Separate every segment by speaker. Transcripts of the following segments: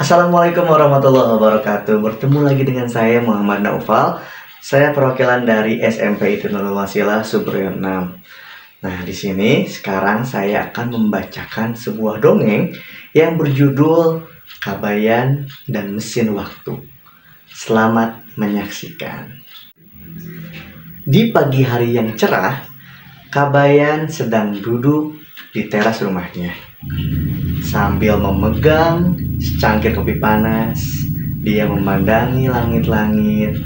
Speaker 1: Assalamualaikum warahmatullahi wabarakatuh. Bertemu lagi dengan saya Muhammad Naufal. Saya perwakilan dari SMP Nurul Wasilah Subryo 6. Nah, di sini sekarang saya akan membacakan sebuah dongeng yang berjudul Kabayan dan Mesin Waktu. Selamat menyaksikan. Di pagi hari yang cerah, Kabayan sedang duduk di teras rumahnya. Sambil memegang secangkir kopi panas, dia memandangi langit-langit.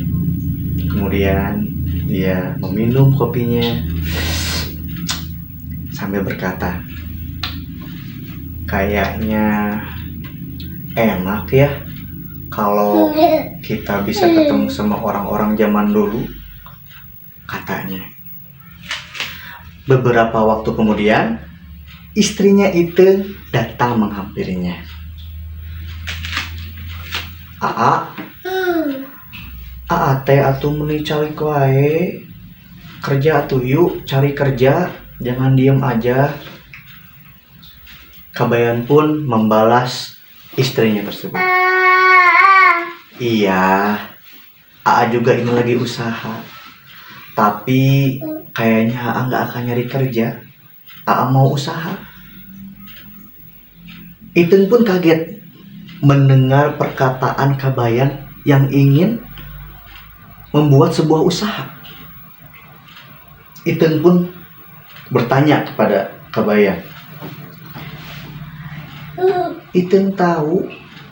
Speaker 1: Kemudian dia meminum kopinya sambil berkata, "Kayaknya enak ya kalau kita bisa ketemu sama orang-orang zaman dulu," katanya. Beberapa waktu kemudian, istrinya itu datang menghampirinya. Aa teh atuh meuli calik wae. Kerja atuh yuk, cari kerja, jangan diem aja. Kabayan pun membalas istrinya tersebut. Iya, Aa juga ini lagi usaha. Tapi kayaknya Aa nggak akan nyari kerja. Aa mau usaha. Iten pun kaget mendengar perkataan Kabayan yang ingin membuat sebuah usaha. Iten pun bertanya kepada Kabayan, "Iten tahu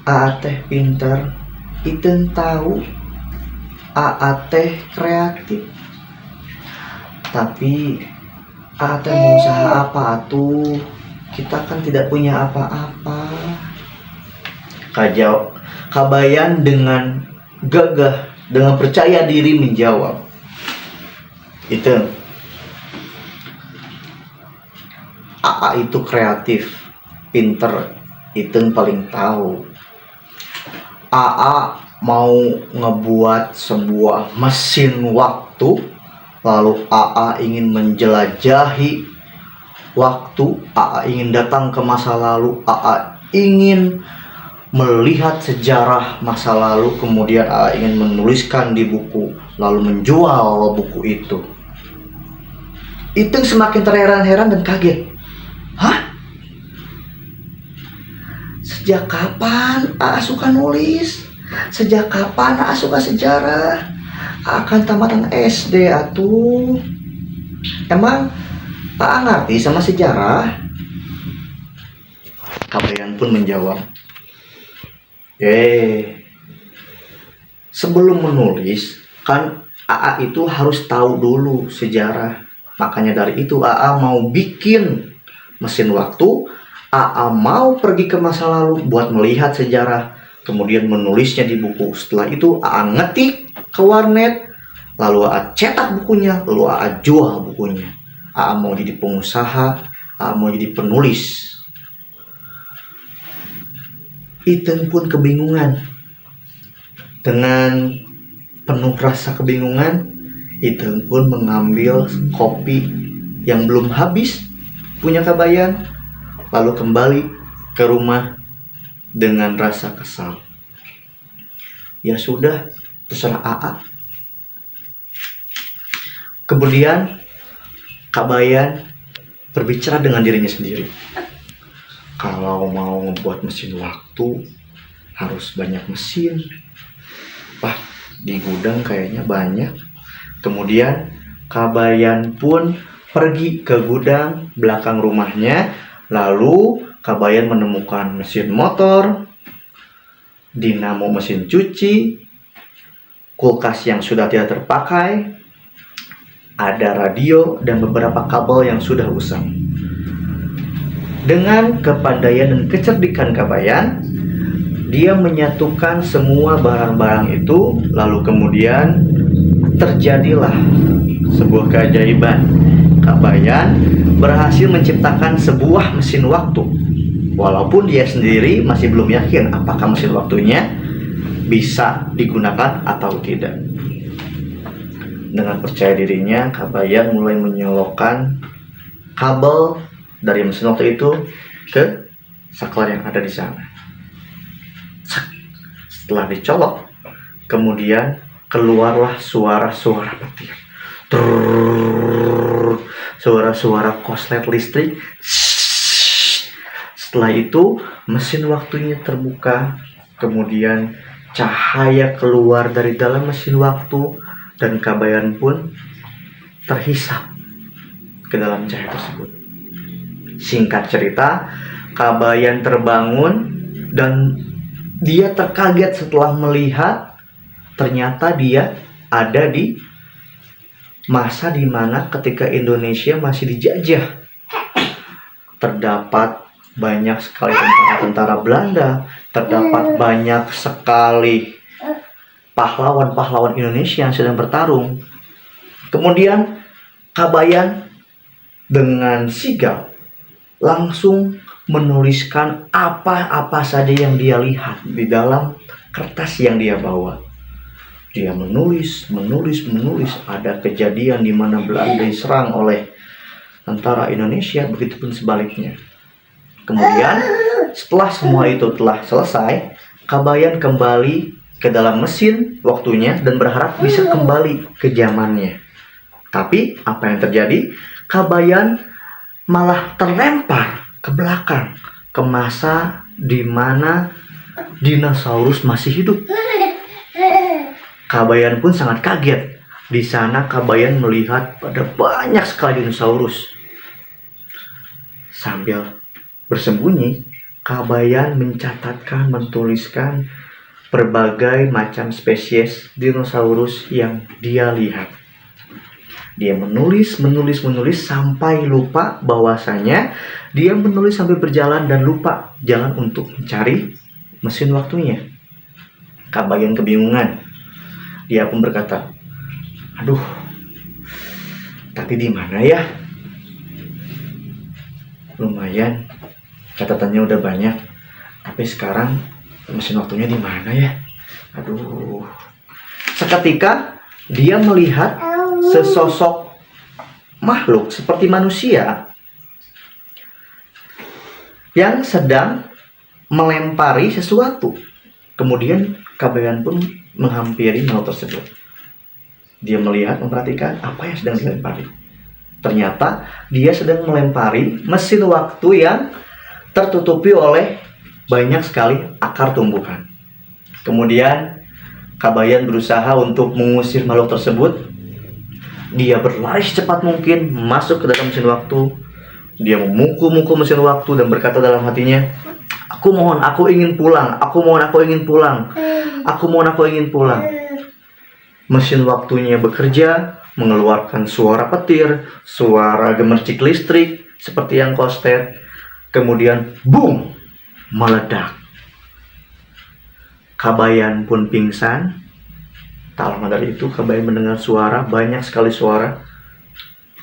Speaker 1: Aa teh pintar, Iten tahu Aa teh kreatif. Tapi Aa teh mau usaha apa atuh? Kita kan tidak punya apa-apa." Kabayan dengan gagah, dengan percaya diri menjawab, "Itu Aa itu kreatif, pinter, Iten paling tahu. Aa mau ngebuat sebuah mesin waktu, lalu Aa ingin menjelajahi waktu, Aa ingin datang ke masa lalu, Aa ingin melihat sejarah masa lalu, kemudian Aa ingin menuliskan di buku, lalu menjual buku itu." Iten semakin terheran-heran dan kaget. "Hah? Sejak kapan Aa suka nulis? Sejak kapan Aa suka sejarah? Aa kan tamatan SD atuh. Emang Aa ngerti sama sejarah?" Kabayan pun menjawab, "Sebelum menulis kan Aa itu harus tahu dulu sejarah. Makanya dari itu Aa mau bikin mesin waktu. Aa mau pergi ke masa lalu buat melihat sejarah, kemudian menulisnya di buku. Setelah itu Aa ngetik ke warnet, lalu Aa cetak bukunya, lalu Aa jual bukunya. Aa mau jadi pengusaha, Aa mau jadi penulis." Iten pun kebingungan. Dengan penuh rasa kebingungan, Iten pun mengambil kopi yang belum habis punya Kabayan, lalu kembali ke rumah dengan rasa kesal. "Ya sudah, terserah Aa." Kemudian Kabayan berbicara dengan dirinya sendiri. Kalau mau membuat mesin waktu harus banyak mesin. Wah, di gudang kayaknya banyak. Kemudian Kabayan pun pergi ke gudang belakang rumahnya. Lalu Kabayan menemukan mesin motor, dinamo mesin cuci, kulkas yang sudah tidak terpakai, ada radio dan beberapa kabel yang sudah usang. Dengan kepandaian dan kecerdikan Kabayan, dia menyatukan semua barang-barang itu, lalu kemudian terjadilah sebuah keajaiban. Kabayan berhasil menciptakan sebuah mesin waktu, walaupun dia sendiri masih belum yakin apakah mesin waktunya bisa digunakan atau tidak. Dengan percaya dirinya, Kabayan mulai menyolokkan kabel dari mesin waktu itu ke saklar yang ada di sana. Sak. Setelah dicolok, kemudian keluarlah suara-suara petir. Trrrr, suara-suara konslet listrik. Setelah itu mesin waktunya terbuka, kemudian cahaya keluar dari dalam mesin waktu dan Kabayan pun terhisap ke dalam cahaya tersebut. Singkat cerita, Kabayan terbangun dan dia terkaget setelah melihat ternyata dia ada di masa dimana ketika Indonesia masih dijajah. Terdapat banyak sekali tentara Belanda, terdapat banyak sekali pahlawan-pahlawan Indonesia yang sedang bertarung. Kemudian Kabayan dengan sigap langsung menuliskan apa-apa saja yang dia lihat di dalam kertas yang dia bawa. Dia menulis. Ada kejadian di mana Belanda diserang oleh tentara Indonesia, begitupun sebaliknya. Kemudian setelah semua itu telah selesai, Kabayan kembali ke dalam mesin waktunya dan berharap bisa kembali ke zamannya. Tapi apa yang terjadi? Kabayan malah terlempar ke belakang, ke masa di mana dinosaurus masih hidup. Kabayan pun sangat kaget. Di sana Kabayan melihat ada banyak sekali dinosaurus. Sambil bersembunyi, Kabayan mencatatkan, menuliskan berbagai macam spesies dinosaurus yang dia lihat. Dia menulis sampai lupa bahwasanya dia menulis sambil berjalan dan lupa jalan untuk mencari mesin waktunya. Kabayan kebingungan. Dia pun berkata, "Aduh, tapi di mana ya? Lumayan, catatannya udah banyak. Tapi sekarang mesin waktunya di mana ya? Aduh." Seketika dia melihat sesosok makhluk seperti manusia yang sedang melempari sesuatu. Kemudian Kabayan pun menghampiri makhluk tersebut. Dia melihat, memperhatikan apa yang sedang dilempari. Ternyata dia sedang melempari mesin waktu yang tertutupi oleh banyak sekali akar tumbuhan. Kemudian Kabayan berusaha untuk mengusir makhluk tersebut. Dia berlari secepat mungkin masuk ke dalam mesin waktu. Dia memukul mesin waktu dan berkata dalam hatinya, "Aku mohon, aku ingin pulang. Aku mohon, aku ingin pulang. Aku mohon, aku ingin pulang." Mesin waktunya bekerja, mengeluarkan suara petir, suara gemercik listrik seperti yang konslet. Kemudian boom, meledak. Kabayan pun pingsan. Tak lama dari itu Kabayan mendengar suara, banyak sekali suara.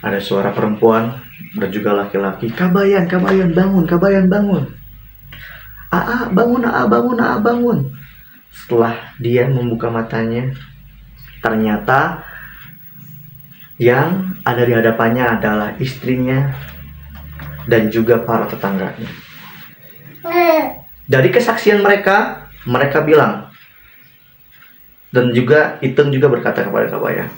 Speaker 1: Ada suara perempuan dan juga laki-laki. "Kabayan, Kabayan bangun, Kabayan bangun. Aa bangun, Aa bangun, Aa bangun." Setelah dia membuka matanya, ternyata yang ada di hadapannya adalah istrinya dan juga para tetangganya. Dari kesaksian mereka bilang, dan juga Iteng juga berkata kepada Kabayan,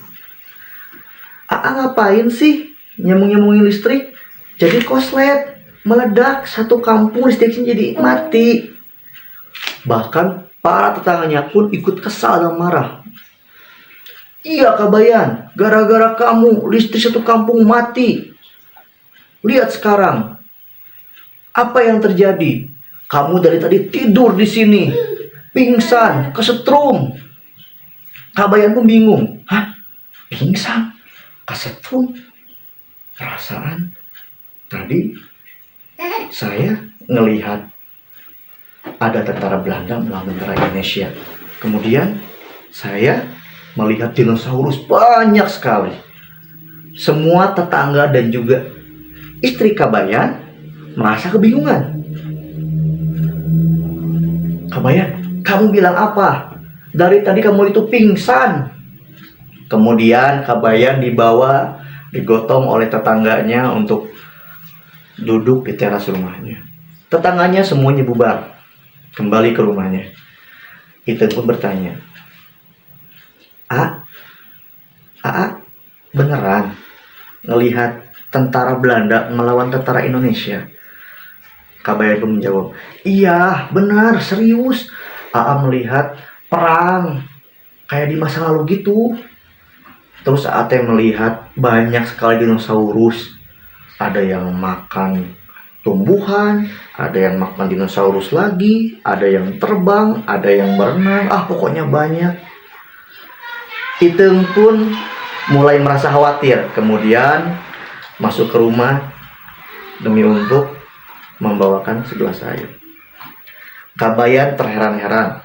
Speaker 1: "Aa ngapain sih nyambung-nyambungin listrik? Jadi konslet, meledak, satu kampung listriknya jadi mati." Bahkan para tetangganya pun ikut kesal dan marah. "Iya Kabayan, gara-gara kamu listrik satu kampung mati. Lihat sekarang, apa yang terjadi? Kamu dari tadi tidur di sini, pingsan, kesetrum." Kabayan pun bingung. "Hah? Pingsan? Kesetrum? Perasaan tadi saya ngelihat ada tentara Belanda melawan tentara Indonesia. Kemudian saya melihat dinosaurus banyak sekali." Semua tetangga dan juga istri Kabayan merasa kebingungan. "Kabayan, kamu bilang apa? Dari tadi kamu itu pingsan." Kemudian Kabayan digotong oleh tetangganya untuk duduk di teras rumahnya. Tetangganya semuanya bubar, kembali ke rumahnya. Iten pun bertanya, "A, beneran ngelihat tentara Belanda melawan tentara Indonesia?" Kabayan pun menjawab, "Iya, benar, serius. AA melihat perang kayak di masa lalu gitu. Terus AA melihat banyak sekali dinosaurus. Ada yang makan tumbuhan, ada yang makan dinosaurus lagi, ada yang terbang, ada yang berenang. Pokoknya banyak." Iteng pun mulai merasa khawatir. Kemudian masuk ke rumah demi untuk membawakan segelas air. Kabayan terheran-heran,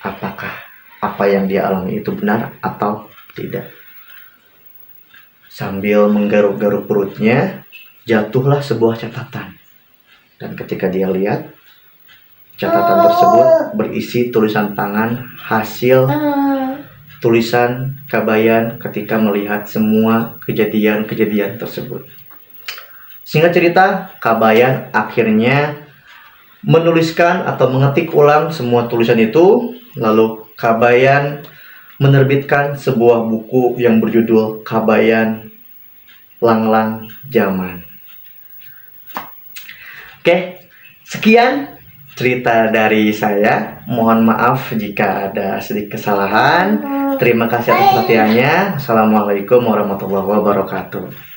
Speaker 1: apakah apa yang dia alami itu benar atau tidak. Sambil menggaruk-garuk perutnya, jatuhlah sebuah catatan. Dan ketika dia lihat, catatan tersebut berisi tulisan tangan hasil tulisan Kabayan ketika melihat semua kejadian-kejadian tersebut. Singkat cerita, Kabayan akhirnya menuliskan atau mengetik ulang semua tulisan itu. Lalu Kabayan menerbitkan sebuah buku yang berjudul Kabayan Lang-Lang Zaman. Oke, sekian cerita dari saya. Mohon maaf jika ada sedikit kesalahan. Terima kasih atas perhatiannya. Assalamualaikum warahmatullahi wabarakatuh.